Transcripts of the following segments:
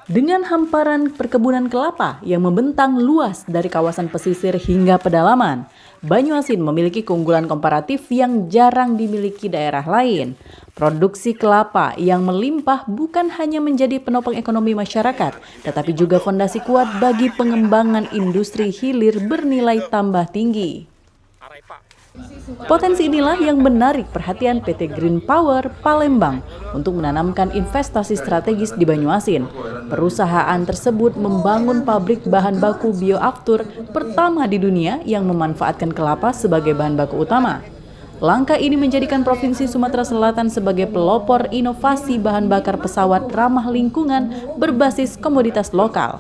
Dengan hamparan perkebunan kelapa yang membentang luas dari kawasan pesisir hingga pedalaman, Banyuasin memiliki keunggulan komparatif yang jarang dimiliki daerah lain. Produksi kelapa yang melimpah bukan hanya menjadi penopang ekonomi masyarakat, tetapi juga fondasi kuat bagi pengembangan industri hilir bernilai tambah tinggi. Potensi inilah yang menarik perhatian PT Green Power Palembang untuk menanamkan investasi strategis di Banyuasin. Perusahaan tersebut membangun pabrik bahan baku bioaftur pertama di dunia yang memanfaatkan kelapa sebagai bahan baku utama. Langkah ini menjadikan Provinsi Sumatera Selatan sebagai pelopor inovasi bahan bakar pesawat ramah lingkungan berbasis komoditas lokal.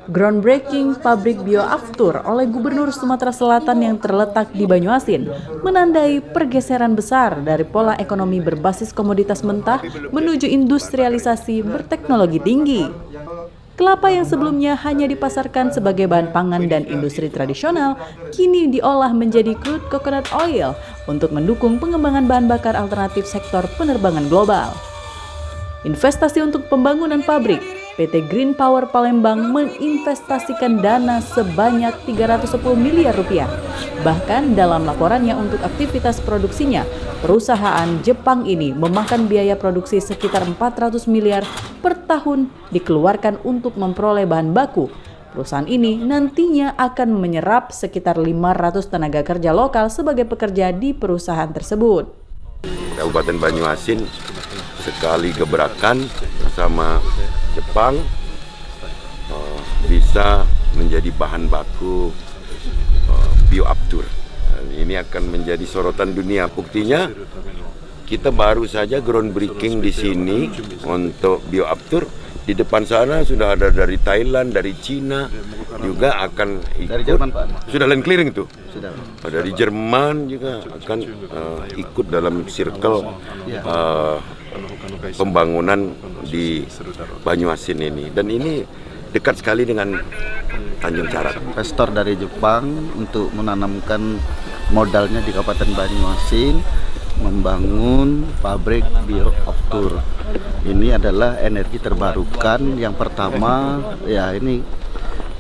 Groundbreaking pabrik bioaftur oleh Gubernur Sumatera Selatan yang terletak di Banyuasin menandai pergeseran besar dari pola ekonomi berbasis komoditas mentah menuju industrialisasi berteknologi tinggi. Kelapa yang sebelumnya hanya dipasarkan sebagai bahan pangan dan industri tradisional, kini diolah menjadi crude coconut oil untuk mendukung pengembangan bahan bakar alternatif sektor penerbangan global. Investasi untuk pembangunan pabrik, PT Green Power Palembang menginvestasikan dana sebanyak 310 miliar rupiah. Bahkan dalam laporannya untuk aktivitas produksinya, perusahaan Jepang ini memakan biaya produksi sekitar 400 miliar per tahun dikeluarkan untuk memperoleh bahan baku. Perusahaan ini nantinya akan menyerap sekitar 500 tenaga kerja lokal sebagai pekerja di perusahaan tersebut. Kabupaten Banyuasin sekali gebrakan bersama Jepang bisa menjadi bahan baku bioaftur. Ini akan menjadi sorotan dunia. Buktinya kita baru saja groundbreaking di sini untuk bioaftur. Di depan sana sudah ada dari Thailand, dari Cina juga akan ikut. Dari Jerman, Pak. Sudah land clearing tuh. Sudah. Dari Jerman juga akan ikut dalam circle pembangunan di Banyuasin ini. Dan ini dekat sekali dengan Tanjung Carat. Investor dari Jepang untuk menanamkan modalnya di Kabupaten Banyuasin membangun pabrik bioaftur. Ini adalah energi terbarukan yang pertama,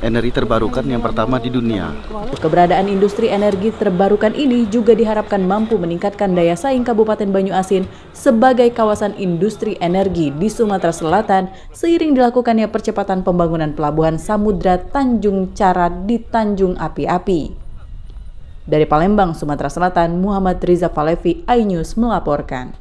energi terbarukan yang pertama di dunia. Keberadaan industri energi terbarukan ini juga diharapkan mampu meningkatkan daya saing Kabupaten Banyuasin sebagai kawasan industri energi di Sumatera Selatan seiring dilakukannya percepatan pembangunan pelabuhan Samudra Tanjung Carat di Tanjung Api-Api. Dari Palembang, Sumatera Selatan, Muhammad Riza Falevi, iNews melaporkan.